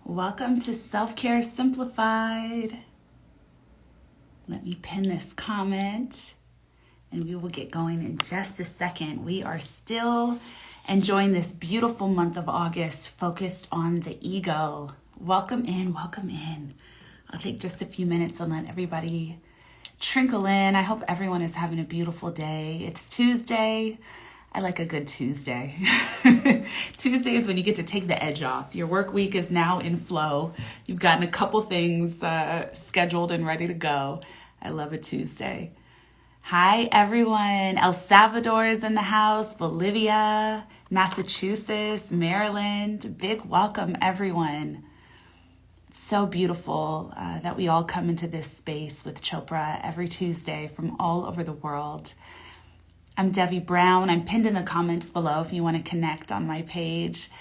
Welcome to Self-Care Simplified. Let me pin this comment and we will get going in just a second. We are still enjoying this beautiful month of August focused on the ego. Welcome in, welcome in. I'll take just a few minutes and let everybody trinkle in. I hope everyone is having a beautiful day. It's Tuesday. I like a good Tuesday. Tuesday is when you get to take the edge off. Your work week is now in flow. You've gotten a couple things scheduled and ready to go. I love a Tuesday. Hi, everyone. El Salvador is in the house. Bolivia, Massachusetts, Maryland. Big welcome, everyone. It's so beautiful that we all come into this space with Chopra every Tuesday from all over the world. I'm Debbie Brown. I'm pinned in the comments below if you want to connect on my page.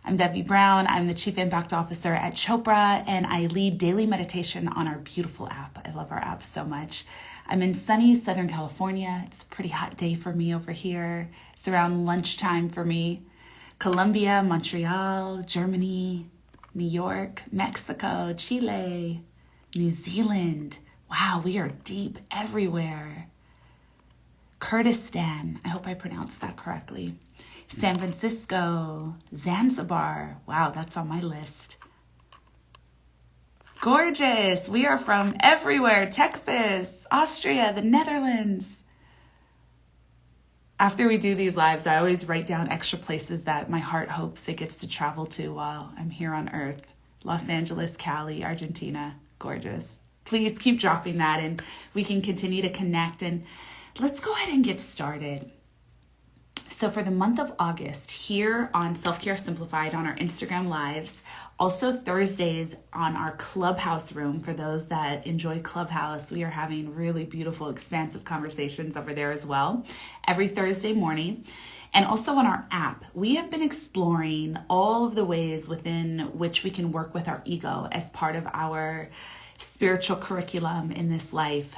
I'm Debbie Brown. I'm the Chief Impact Officer at Chopra, and I lead daily meditation on our beautiful app. I love our app so much. I'm in sunny Southern California. It's a pretty hot day for me over here. It's around lunchtime for me. Colombia, Montreal, Germany, New York, Mexico, Chile, New Zealand. Wow, we are deep everywhere. Kurdistan, I hope I pronounced that correctly. San Francisco, Zanzibar. Wow, that's on my list. Gorgeous. We are from everywhere. Texas, Austria, the Netherlands. After we do these lives, I always write down extra places that my heart hopes it gets to travel to while I'm here on Earth. Los Angeles, Cali, Argentina. Gorgeous. Please keep dropping that and we can continue to connect. And let's go ahead and get started. So for the month of August, here on Self-Care Simplified on our Instagram Lives, also Thursdays on our Clubhouse room, for those that enjoy Clubhouse, we are having really beautiful, expansive conversations over there as well, every Thursday morning. And also on our app, we have been exploring all of the ways within which we can work with our ego as part of our spiritual curriculum in this life.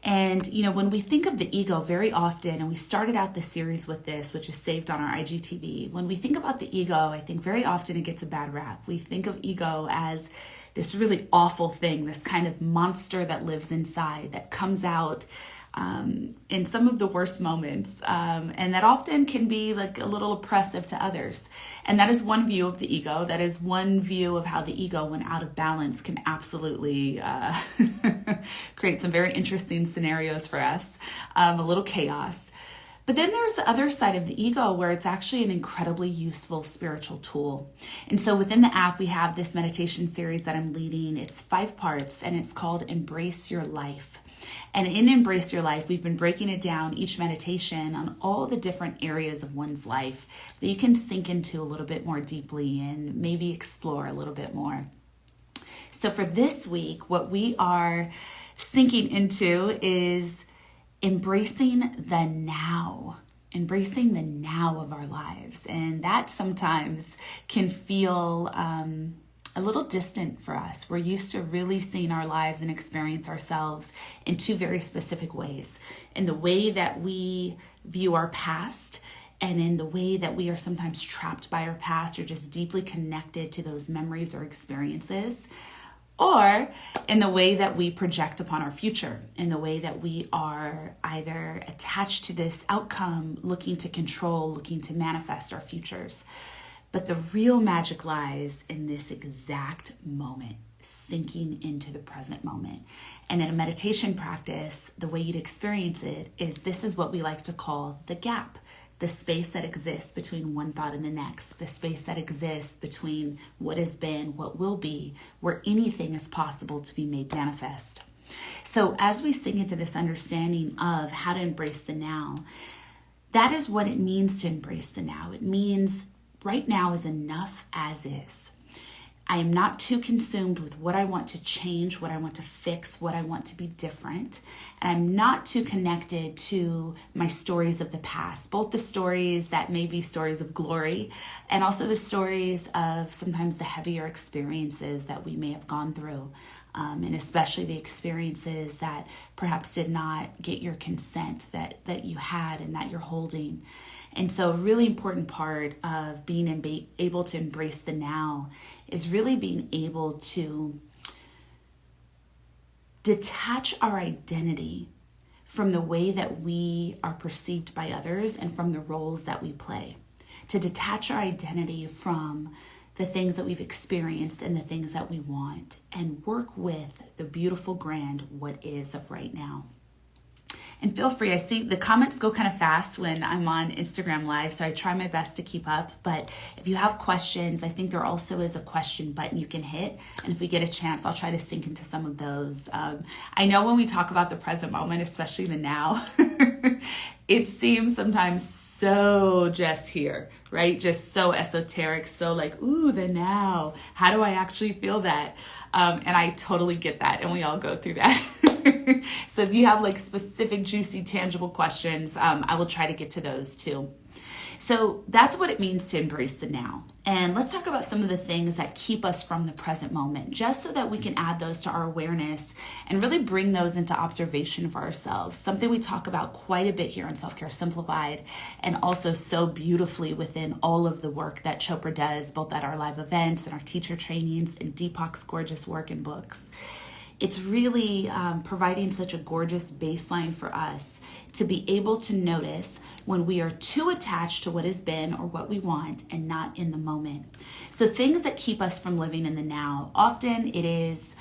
And, you know, when we think of the ego very often, and we started out the series with this, which is saved on our IGTV, when we think about the ego, I think very often it gets a bad rap. We think of ego as this really awful thing, this kind of monster that lives inside, that comes out in some of the worst moments, and that often can be like a little oppressive to others. And that is one view of the ego. That is one view of how the ego, when out of balance, can absolutely create some very interesting scenarios for us, a little chaos. But then there's the other side of the ego where it's actually an incredibly useful spiritual tool. And so within the app, we have this meditation series that I'm leading. It's 5 parts and it's called Embrace Your Life. And in Embrace Your Life, we've been breaking it down, each meditation, on all the different areas of one's life that you can sink into a little bit more deeply and maybe explore a little bit more. So for this week, what we are sinking into is embracing the now of our lives. And that sometimes can feel a little distant for us. We're used to really seeing our lives and experience ourselves in 2 very specific ways. In the way that we view our past, and in the way that we are sometimes trapped by our past or just deeply connected to those memories or experiences, or in the way that we project upon our future, in the way that we are either attached to this outcome, looking to control, looking to manifest our futures. But the real magic lies in this exact moment, sinking into the present moment. And in a meditation practice, the way you'd experience it is this is what we like to call the gap, the space that exists between one thought and the next, the space that exists between what has been, what will be, where anything is possible to be made manifest. So as we sink into this understanding of how to embrace the now, that is what it means to embrace the now. It means right now is enough as is. I am not too consumed with what I want to change, what I want to fix, what I want to be different. And I'm not too connected to my stories of the past, both the stories that may be stories of glory and also the stories of sometimes the heavier experiences that we may have gone through. And especially the experiences that perhaps did not get your consent that you had and that you're holding. And so a really important part of being able to embrace the now is really being able to detach our identity from the way that we are perceived by others and from the roles that we play. To detach our identity from the things that we've experienced and the things that we want, and work with the beautiful, grand what is of right now. And feel free, I see the comments go kind of fast when I'm on Instagram Live, so I try my best to keep up. But if you have questions, I think there also is a question button you can hit. And if we get a chance, I'll try to sink into some of those. I know when we talk about the present moment, especially the now, it seems sometimes so just here, right? Just so esoteric, so like, ooh, the now. How do I actually feel that? And I totally get that, and we all go through that. So if you have like specific, juicy, tangible questions, I will try to get to those too. So that's what it means to embrace the now. And let's talk about some of the things that keep us from the present moment, just so that we can add those to our awareness and really bring those into observation for ourselves. Something we talk about quite a bit here on Self-Care Simplified, and also so beautifully within all of the work that Chopra does, both at our live events and our teacher trainings and Deepak's gorgeous work and books. It's really providing such a gorgeous baseline for us to be able to notice when we are too attached to what has been or what we want and not in the moment. So things that keep us from living in the now, often it is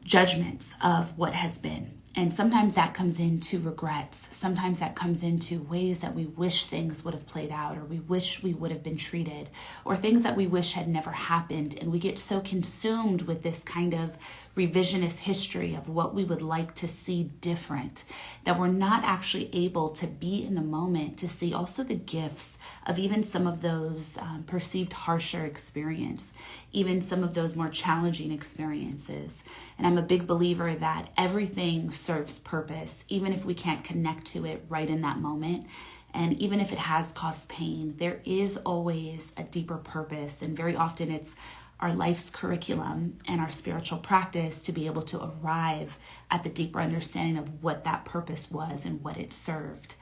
judgments of what has been. And sometimes that comes into regrets. Sometimes that comes into ways that we wish things would have played out, or we wish we would have been treated, or things that we wish had never happened. And we get so consumed with this kind of revisionist history of what we would like to see different, that we're not actually able to be in the moment to see also the gifts of even some of those perceived harsher experience, even some of those more challenging experiences. And I'm a big believer that everything serves purpose, even if we can't connect to it right in that moment. And even if it has caused pain, there is always a deeper purpose. And very often it's our life's curriculum and our spiritual practice to be able to arrive at the deeper understanding of what that purpose was and what it served.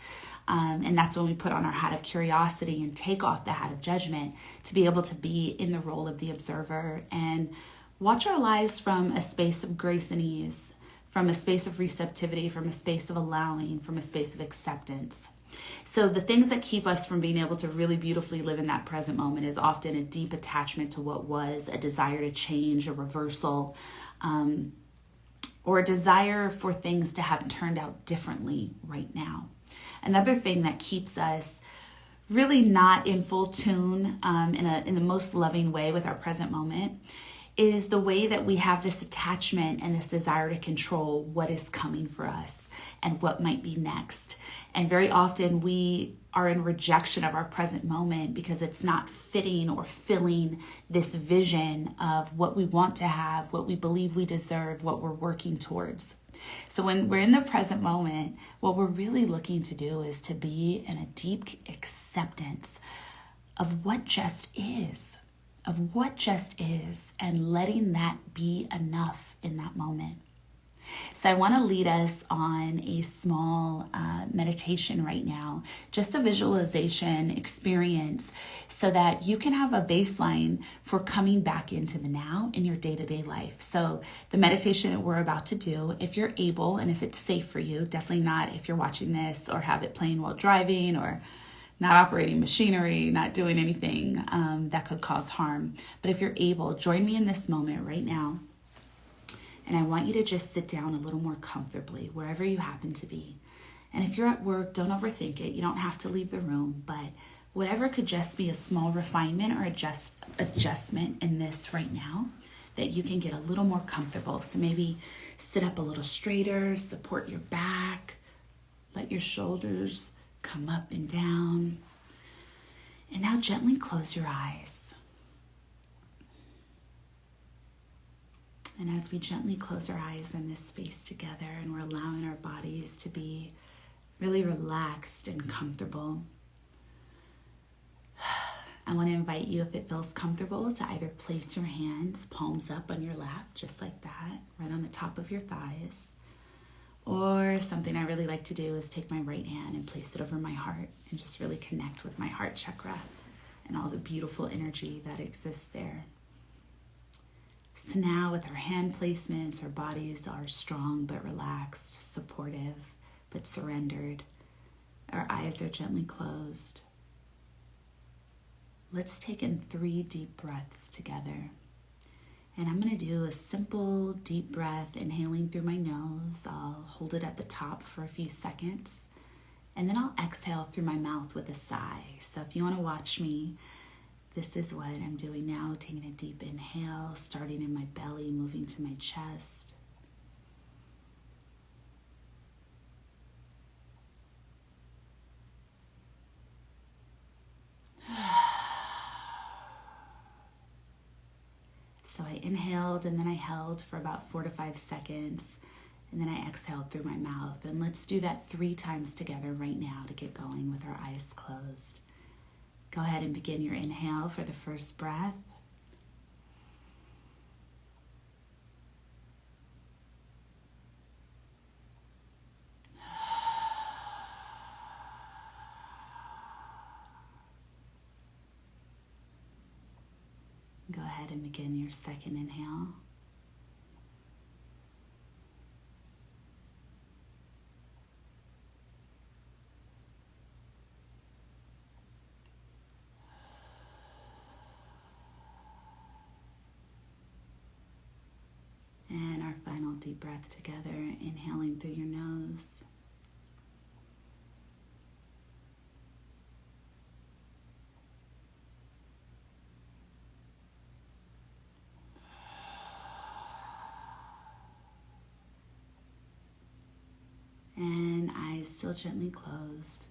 And that's when we put on our hat of curiosity and take off the hat of judgment to be able to be in the role of the observer and watch our lives from a space of grace and ease, from a space of receptivity, from a space of allowing, from a space of acceptance. So the things that keep us from being able to really beautifully live in that present moment is often a deep attachment to what was, a desire to change, a reversal, or a desire for things to have turned out differently right now. Another thing that keeps us really not in full tune in the most loving way with our present moment is the way that we have this attachment and this desire to control what is coming for us and what might be next. And very often we are in rejection of our present moment because it's not fitting or filling this vision of what we want to have, what we believe we deserve, what we're working towards. So when we're in the present moment, what we're really looking to do is to be in a deep acceptance of what just is, and letting that be enough in that moment. So I want to lead us on a small meditation right now, just a visualization experience so that you can have a baseline for coming back into the now in your day-to-day life. So the meditation that we're about to do, if you're able and if it's safe for you, definitely not if you're watching this or have it playing while driving or not operating machinery, not doing anything that could cause harm. But if you're able, join me in this moment right now. And I want you to just sit down a little more comfortably, wherever you happen to be. And if you're at work, don't overthink it. You don't have to leave the room, but whatever could just be a small refinement or adjustment in this right now, that you can get a little more comfortable. So maybe sit up a little straighter, support your back, let your shoulders come up and down. And now gently close your eyes. And as we gently close our eyes in this space together and we're allowing our bodies to be really relaxed and comfortable, I want to invite you, if it feels comfortable, to either place your hands, palms up on your lap, just like that, right on the top of your thighs, Or something I really like to do is take my right hand and place it over my heart and just really connect with my heart chakra and all the beautiful energy that exists there. So now with our hand placements, our bodies are strong but relaxed, supportive but surrendered. Our eyes are gently closed. Let's take in 3 deep breaths together. And I'm going to do a simple deep breath, inhaling through my nose. I'll hold it at the top for a few seconds. And then I'll exhale through my mouth with a sigh. So if you want to watch me, this is what I'm doing now. Taking a deep inhale, starting in my belly, moving to my chest. So I inhaled and then I held for about 4 to 5 seconds. And then I exhaled through my mouth. And let's do that 3 times together right now to get going with our eyes closed. Go ahead and begin your inhale for the first breath. Go ahead and begin your second inhale. And our final deep breath together, inhaling through your nose. And eyes still gently closed.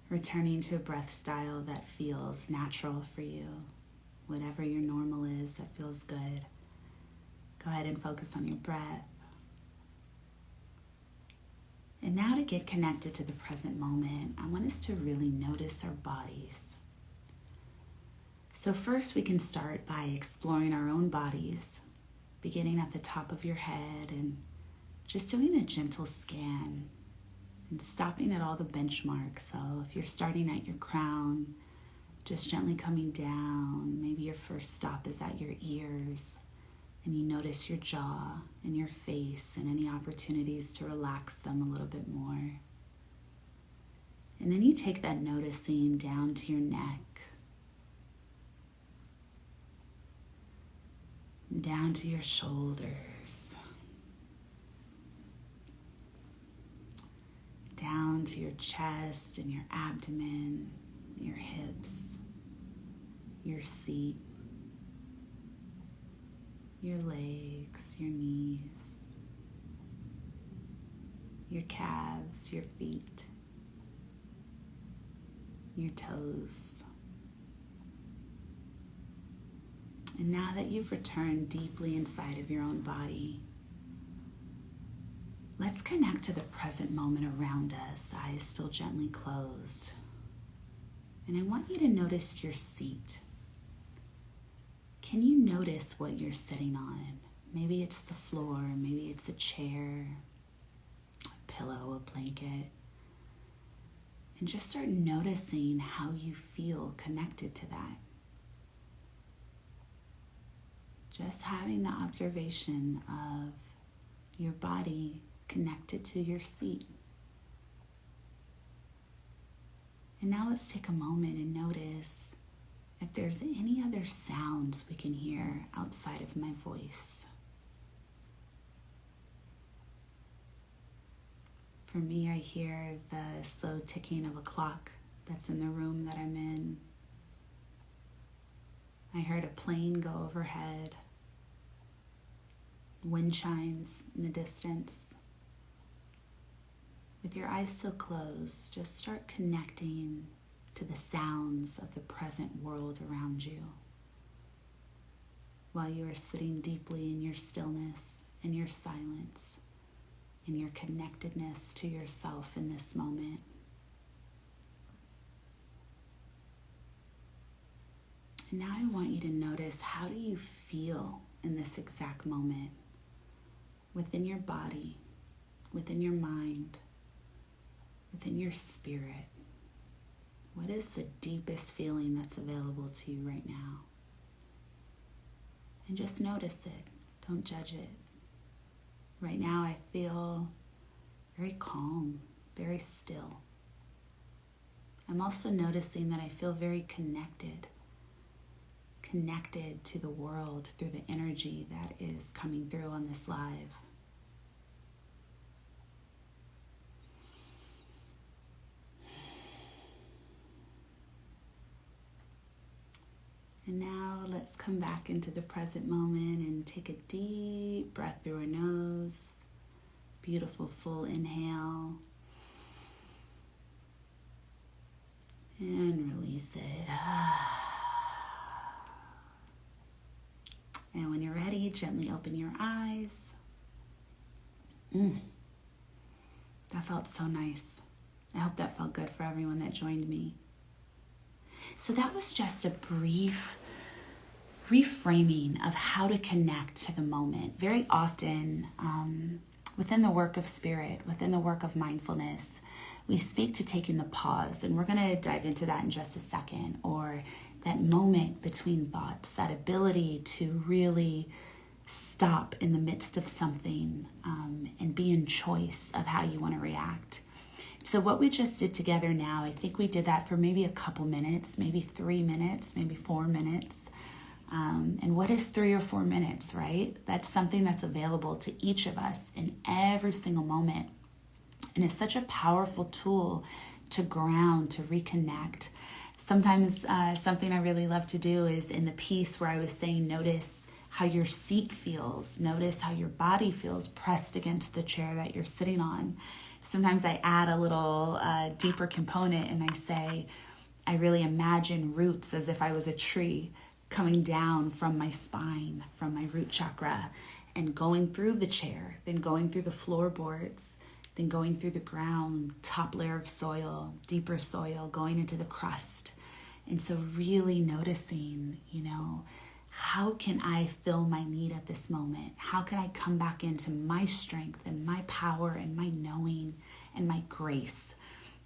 Returning to a breath style that feels natural for you. Whatever your normal is that feels good. Go ahead and focus on your breath. And now to get connected to the present moment, I want us to really notice our bodies. So first we can start by exploring our own bodies, beginning at the top of your head and just doing a gentle scan and stopping at all the benchmarks. So if you're starting at your crown, just gently coming down. Maybe your first stop is at your ears. And you notice your jaw and your face and any opportunities to relax them a little bit more. And then you take that noticing down to your neck, down to your shoulders, down to your chest and your abdomen, your hips, your seat, your legs, your knees, your calves, your feet, your toes. And now that you've returned deeply inside of your own body, let's connect to the present moment around us, eyes still gently closed. And I want you to notice your seat. Can you notice what you're sitting on? Maybe it's the floor, maybe it's a chair, a pillow, a blanket. And just start noticing how you feel connected to that. Just having the observation of your body connected to your seat. And now let's take a moment and notice if there's any other sounds we can hear outside of my voice. For me, I hear the slow ticking of a clock that's in the room that I'm in. I heard a plane go overhead, wind chimes in the distance. With your eyes still closed, just start connecting to the sounds of the present world around you while you are sitting deeply in your stillness and your silence and your connectedness to yourself in this moment. And now I want you to notice, how do you feel in this exact moment? within your body, within your mind, within your spirit. What is the deepest feeling that's available to you right now? And just notice it. Don't judge it. Right now I feel very calm, very still. I'm also noticing that I feel very connected to the world through the energy that is coming through on this live. And now let's come back into the present moment and take a deep breath through our nose. Beautiful full inhale. And release it. And when you're ready, gently open your eyes. That felt so nice. I hope that felt good for everyone that joined me. So that was just a brief reframing of how to connect to the moment. Very often, within the work of spirit, within the work of mindfulness, we speak to taking the pause, and we're going to dive into that in just a second, or that moment between thoughts, that ability to really stop in the midst of something and be in choice of how you want to react. So what we just did together now, I think we did that for maybe a couple minutes, maybe 3 minutes, maybe 4 minutes. And what is 3 or 4 minutes, right? That's something that's available to each of us in every single moment. And it's such a powerful tool to ground, to reconnect. Sometimes something I really love to do is in the piece where I was saying, notice how your seat feels. Notice how your body feels pressed against the chair that you're sitting on. Sometimes I add a little deeper component and I say, I really imagine roots as if I was a tree coming down from my spine, from my root chakra, and going through the chair, then going through the floorboards, then going through the ground, top layer of soil, deeper soil, going into the crust. And so really noticing, how can I fill my need at this moment? How can I come back into my strength and my power and my knowing and my grace?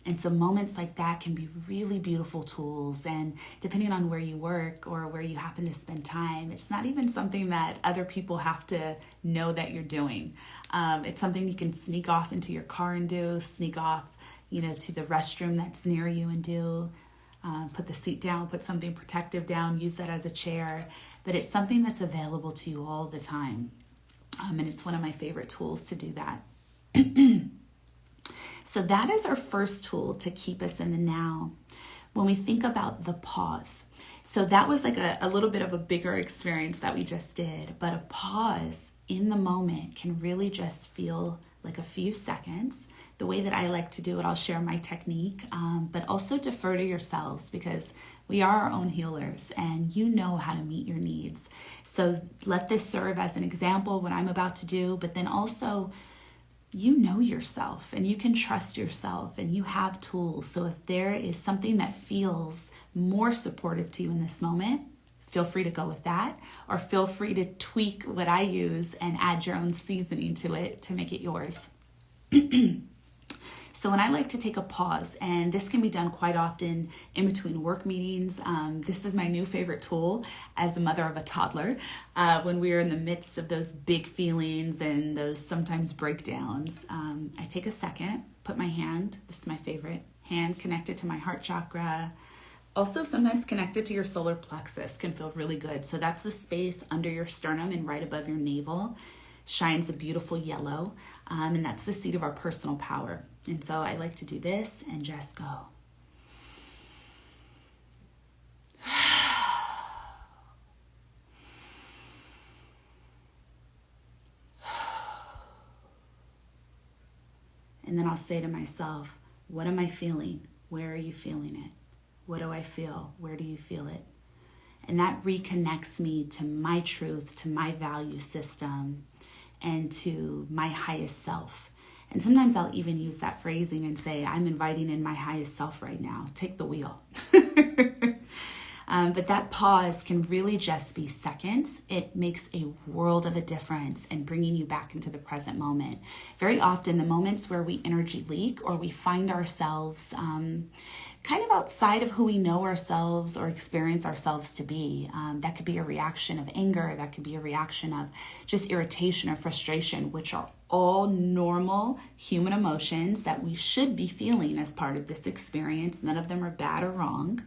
And so moments like that can be really beautiful tools. And depending on where you work or where you happen to spend time, it's not even something that other people have to know that you're doing. It's something you can sneak off into your car and do, sneak off, to the restroom that's near you and do. Put the seat down, put something protective down, use that as a chair. But it's something that's available to you all the time. And it's one of my favorite tools to do that. So that is our first tool to keep us in the now. When we think about the pause. So that was like a little bit of a bigger experience that we just did. But a pause in the moment can really just feel like a few seconds. The way that I like to do it, I'll share my technique, but also defer to yourselves because we are our own healers and you know how to meet your needs. So let this serve as an example, what I'm about to do, but then also you know yourself and you can trust yourself and you have tools. So if there is something that feels more supportive to you in this moment, feel free to go with that, or feel free to tweak what I use and add your own seasoning to it to make it yours. So when I like to take a pause, and this can be done quite often in between work meetings, this is my new favorite tool as a mother of a toddler, when we're in the midst of those big feelings and those sometimes breakdowns. I take a second, put my hand, this is my favorite, hand connected to my heart chakra. Also sometimes connected to your solar plexus can feel really good. So that's the space under your sternum and right above your navel. Shines a beautiful yellow, and that's the seat of our personal power. And so I like to do this and just go. And then I'll say to myself, what am I feeling? Where are you feeling it? What do I feel? Where do you feel it? And that reconnects me to my truth, to my value system, and to my highest self. And sometimes I'll even use that phrasing and say, I'm inviting in my highest self right now. Take the wheel. But that pause can really just be seconds. It makes a world of a difference in bringing you back into the present moment. Very often, the moments where we energy leak or we find ourselves kind of outside of who we know ourselves or experience ourselves to be, that could be a reaction of anger, that could be a reaction of just irritation or frustration, which are all normal human emotions that we should be feeling as part of this experience. None of them are bad or wrong.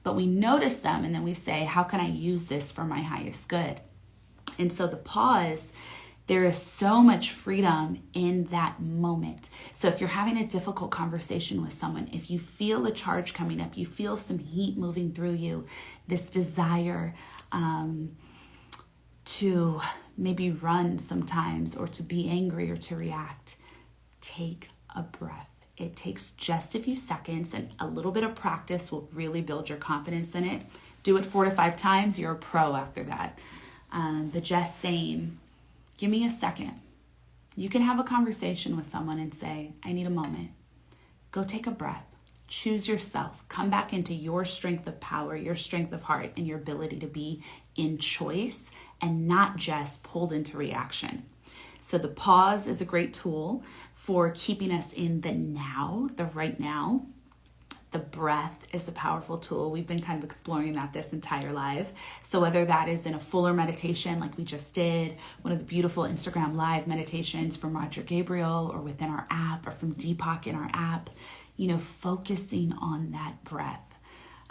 But we notice them and then we say, how can I use this for my highest good? And so the pause, there is so much freedom in that moment. So if you're having a difficult conversation with someone, if you feel a charge coming up, you feel some heat moving through you, this desire to maybe run sometimes or to be angry or to react, take a breath. It takes just a few seconds, and a little bit of practice will really build your confidence in it. Do it 4 to 5 times, you're a pro after that. But just saying, give me a second. You can have a conversation with someone and say, I need a moment. Go take a breath. Choose yourself. Come back into your strength of power, your strength of heart, and your ability to be in choice and not just pulled into reaction. So the pause is a great tool for keeping us in the now, the right now. The breath is a powerful tool. We've been kind of exploring that this entire live. So whether that is in a fuller meditation like we just did, one of the beautiful Instagram live meditations from Roger Gabriel, or within our app, or from Deepak in our app, focusing on that breath.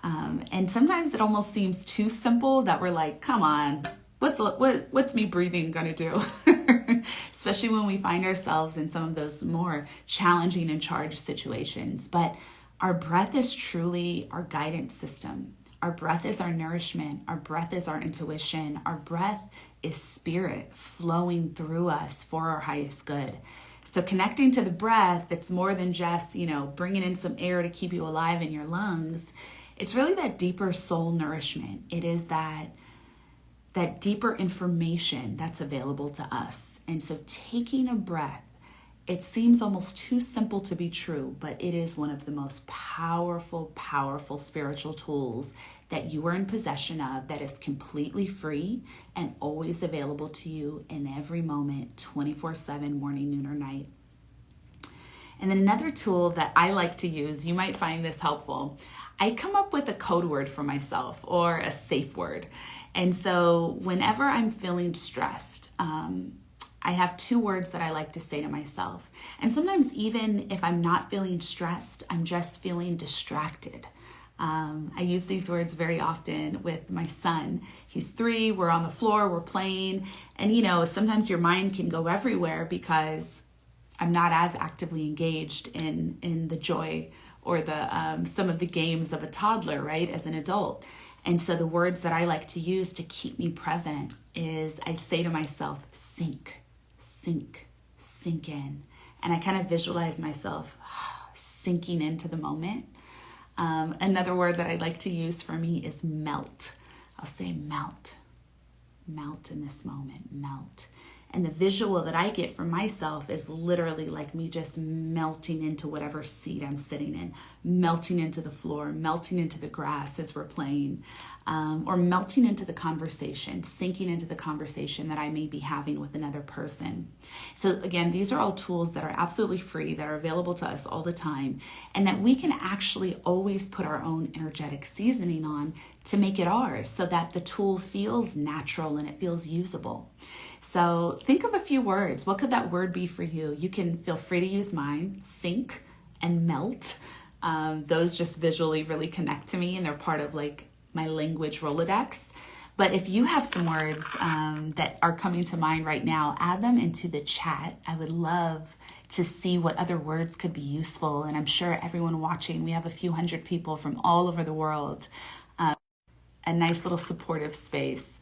And sometimes it almost seems too simple that we're like, come on, what's me breathing gonna do? Especially when we find ourselves in some of those more challenging and charged situations. But our breath is truly our guidance system. Our breath is our nourishment. Our breath is our intuition. Our breath is spirit flowing through us for our highest good. So connecting to the breath, it's more than just, bringing in some air to keep you alive in your lungs. It's really that deeper soul nourishment. It is that deeper information that's available to us. And so taking a breath, it seems almost too simple to be true, but it is one of the most powerful, powerful spiritual tools that you are in possession of, that is completely free and always available to you in every moment, 24/7, morning, noon, or night. And then another tool that I like to use, you might find this helpful. I come up with a code word for myself, or a safe word. And so whenever I'm feeling stressed, I have 2 words that I like to say to myself. And sometimes even if I'm not feeling stressed, I'm just feeling distracted. I use these words very often with my son. He's 3, we're on the floor, we're playing. And sometimes your mind can go everywhere because I'm not as actively engaged in the joy or the some of the games of a toddler, right, as an adult. And so the words that I like to use to keep me present is, I say to myself, sink, sink, sink in. And I kind of visualize myself sinking into the moment. Another word that I like to use for me is melt. I'll say melt, melt in this moment, melt. And the visual that I get from myself is literally like me just melting into whatever seat I'm sitting in, melting into the floor, melting into the grass as we're playing, or melting into the conversation, sinking into the conversation that I may be having with another person. So again, these are all tools that are absolutely free, that are available to us all the time, and that we can actually always put our own energetic seasoning on to make it ours, so that the tool feels natural and it feels usable. So think of a few words. What could that word be for you? You can feel free to use mine, sink and melt. Those just visually really connect to me, and they're part of like my language Rolodex. But if you have some words that are coming to mind right now, add them into the chat. I would love to see what other words could be useful. And I'm sure everyone watching, we have a few hundred people from all over the world, a nice little supportive space.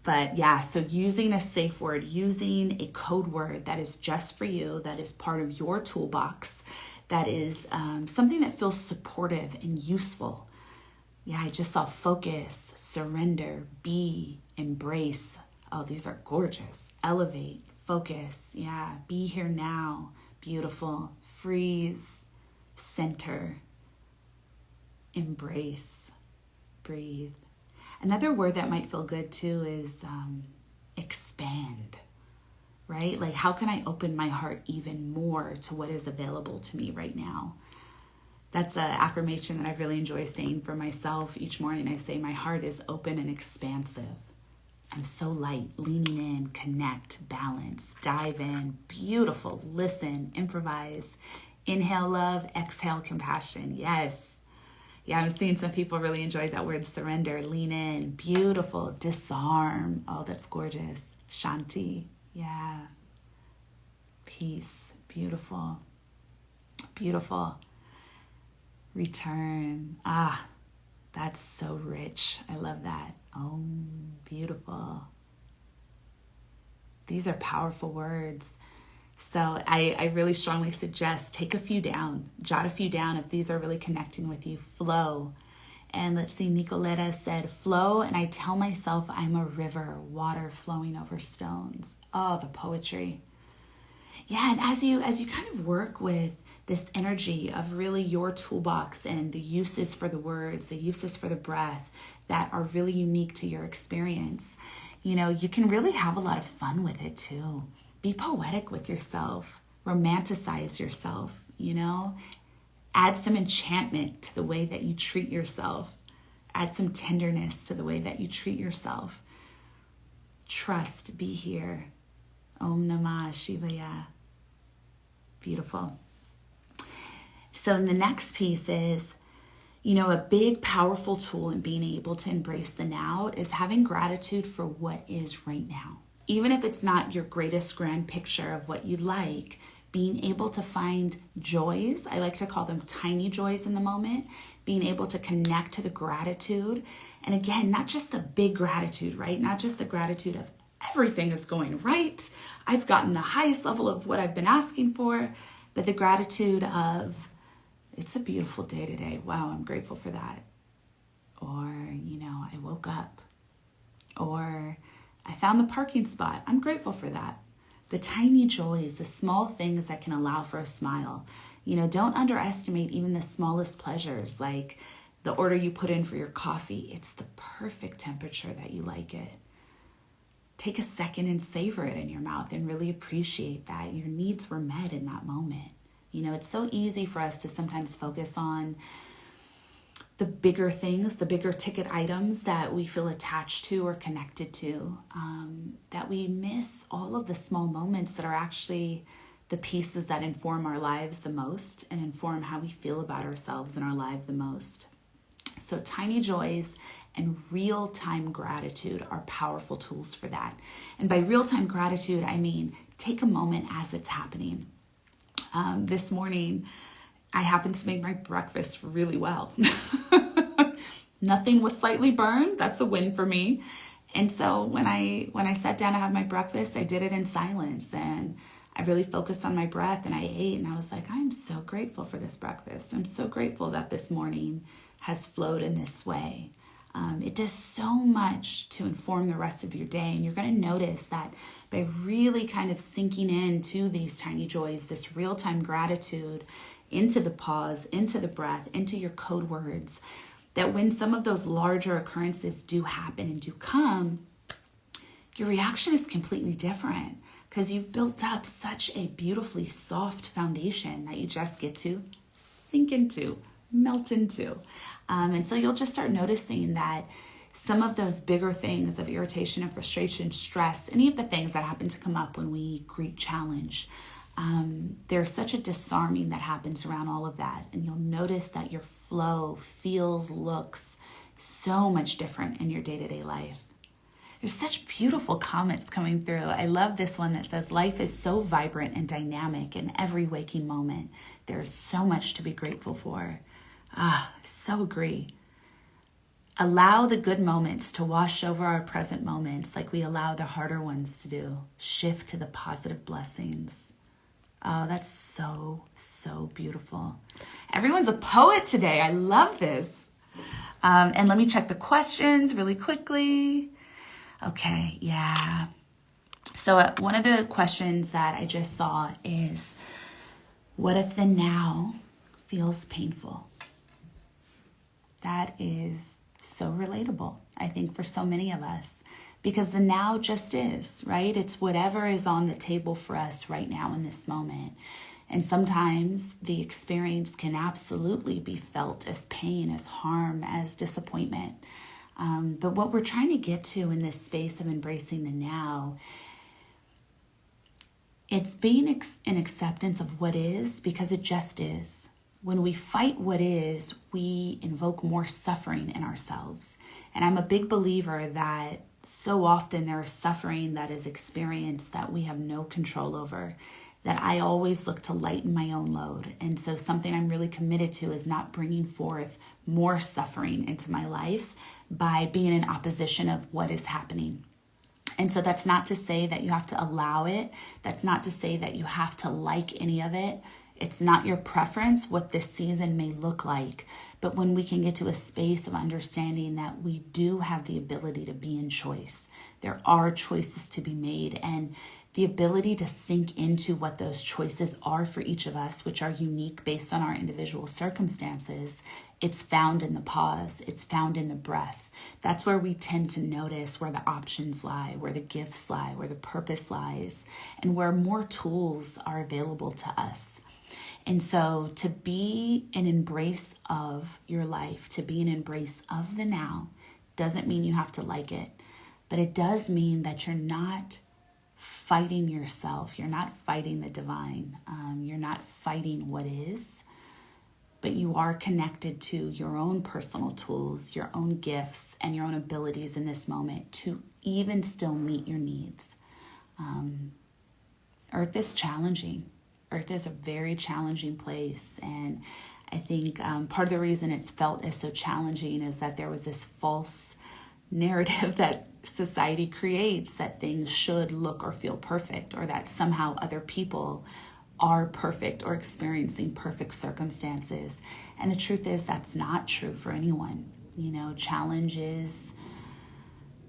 But yeah, so using a safe word, using a code word that is just for you, that is part of your toolbox, that is something that feels supportive and useful. Yeah, I just saw focus, surrender, be, embrace. Oh, these are gorgeous. Elevate, focus, yeah, be here now, beautiful. Freeze, center, embrace, breathe. Another word that might feel good too is expand, right? Like, how can I open my heart even more to what is available to me right now? That's an affirmation that I really enjoy saying for myself each morning. I say, my heart is open and expansive. I'm so light, leaning in, connect, balance, dive in, beautiful, listen, improvise, inhale love, exhale compassion. Yes. Yeah, I'm seeing some people really enjoy that word surrender, lean in, beautiful, disarm. Oh, that's gorgeous. Shanti. Yeah. Peace. Beautiful. Beautiful. Return. Ah, that's so rich. I love that. Oh, beautiful. These are powerful words. So I really strongly suggest take a few down, jot a few down if these are really connecting with you. Flow. And let's see, Nicoletta said, flow, and I tell myself I'm a river, water flowing over stones. Oh, the poetry. Yeah, and as you kind of work with this energy of really your toolbox and the uses for the words, the uses for the breath that are really unique to your experience, you know, you can really have a lot of fun with it too. Be poetic with yourself, romanticize yourself, you know, add some enchantment to the way that you treat yourself, add some tenderness to the way that you treat yourself. Trust, be here. Om Namah Shivaya. Beautiful. So the next piece is, you know, a big, powerful tool in being able to embrace the now is having gratitude for what is right now. Even if it's not your greatest grand picture of what you like, being able to find joys, I like to call them tiny joys in the moment, being able to connect to the gratitude. And again, not just the big gratitude, right? Not just the gratitude of everything is going right, I've gotten the highest level of what I've been asking for, but the gratitude of, it's a beautiful day today. Wow, I'm grateful for that. Or, you know, I woke up. Or I found the parking spot. I'm grateful for that. The tiny joys, the small things that can allow for a smile. You know, don't underestimate even the smallest pleasures, like the order you put in for your coffee. It's the perfect temperature that you like it. Take a second and savor it in your mouth and really appreciate that your needs were met in that moment. You know, it's so easy for us to sometimes focus on the bigger things, the bigger ticket items that we feel attached to or connected to, that we miss all of the small moments that are actually the pieces that inform our lives the most and inform how we feel about ourselves and our life the most. So tiny joys and real-time gratitude are powerful tools for that. And by real-time gratitude, I mean take a moment as it's happening. This morning, I happened to make my breakfast really well. Nothing was slightly burned. That's a win for me. And so when I sat down to have my breakfast, I did it in silence and I really focused on my breath and I ate and I was like, I'm so grateful for this breakfast. I'm so grateful that this morning has flowed in this way. It does so much to inform the rest of your day. And you're going to notice that by really kind of sinking into these tiny joys, this real-time gratitude, into the pause, into the breath, into your code words, that when some of those larger occurrences do happen and do come, your reaction is completely different because you've built up such a beautifully soft foundation that you just get to sink into, melt into. And so you'll just start noticing that some of those bigger things of irritation and frustration, stress, any of the things that happen to come up when we greet challenge, there's such a disarming that happens around all of that. And you'll notice that your flow feels, looks so much different in your day-to-day life. There's such beautiful comments coming through. I love this one that says, life is so vibrant and dynamic in every waking moment. There's so much to be grateful for. I so agree. Allow the good moments to wash over our present moments like we allow the harder ones to do. Shift to the positive blessings. Oh, that's so, so beautiful. Everyone's a poet today. I love this. And let me check the questions really quickly. Okay, yeah. So one of the questions that I just saw is, what if the now feels painful? That is so relatable. I think, for so many of us, because the now just is, right? It's whatever is on the table for us right now in this moment. And sometimes the experience can absolutely be felt as pain, as harm, as disappointment. But what we're trying to get to in this space of embracing the now, it's being an acceptance of what is, because it just is. When we fight what is, we invoke more suffering in ourselves. And I'm a big believer that so often there is suffering that is experienced that we have no control over, that I always look to lighten my own load. And so something I'm really committed to is not bringing forth more suffering into my life by being in opposition of what is happening. And so that's not to say that you have to allow it. That's not to say that you have to like any of it. It's not your preference what this season may look like. But when we can get to a space of understanding that we do have the ability to be in choice, there are choices to be made, and the ability to sink into what those choices are for each of us, which are unique based on our individual circumstances, it's found in the pause. It's found in the breath. That's where we tend to notice where the options lie, where the gifts lie, where the purpose lies, and where more tools are available to us. And so to be an embrace of your life, to be an embrace of the now, doesn't mean you have to like it, but it does mean that you're not fighting yourself. You're not fighting the divine. You're not fighting what is, but you are connected to your own personal tools, your own gifts, and your own abilities in this moment to even still meet your needs. Earth is challenging. Earth is a very challenging place. And I think part of the reason it's felt as so challenging is that there was this false narrative that society creates that things should look or feel perfect, or that somehow other people are perfect or experiencing perfect circumstances. And the truth is that's not true for anyone. You know, challenge is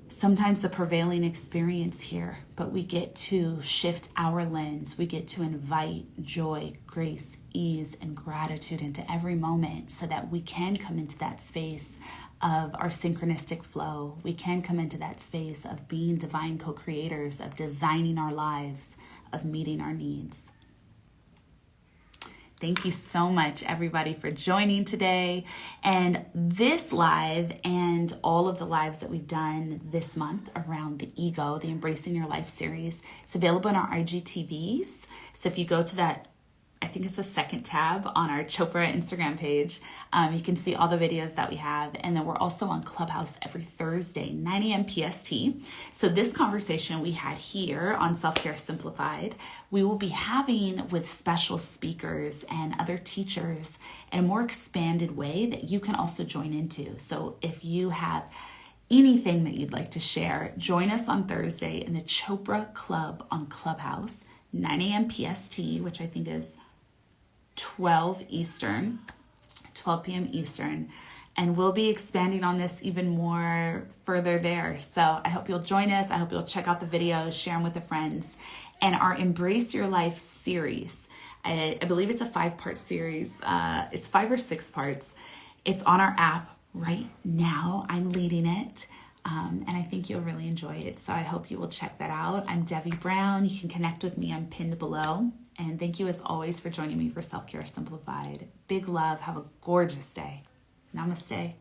sometimes the prevailing experience here, but we get to shift our lens. We get to invite joy, grace, ease, and gratitude into every moment so that we can come into that space of our synchronistic flow. We can come into that space of being divine co-creators, of designing our lives, of meeting our needs. Thank you so much, everybody, for joining today. And this live and all of the lives that we've done this month around the ego, the Embracing Your Life series, is available in our IGTVs. So if you go to that, I think it's the second tab on our Chopra Instagram page, you can see all the videos that we have. And then we're also on Clubhouse every Thursday, 9 a.m. PST. So this conversation we had here on Self-Care Simplified, we will be having with special speakers and other teachers in a more expanded way that you can also join into. So if you have anything that you'd like to share, join us on Thursday in the Chopra Club on Clubhouse, 9 a.m. PST, which I think is 12 p.m. Eastern, and we'll be expanding on this even more further there. So I hope you'll join us. I hope you'll check out the videos, share them with the friends. And our Embrace Your Life series, I believe it's a 5-part series. It's 5 or 6 parts. It's on our app right now. I'm leading it. And I think you'll really enjoy it. So I hope you will check that out. I'm Debbie Brown. You can connect with me. I'm pinned below. And thank you as always for joining me for Self-Care Simplified. Big love. Have a gorgeous day. Namaste.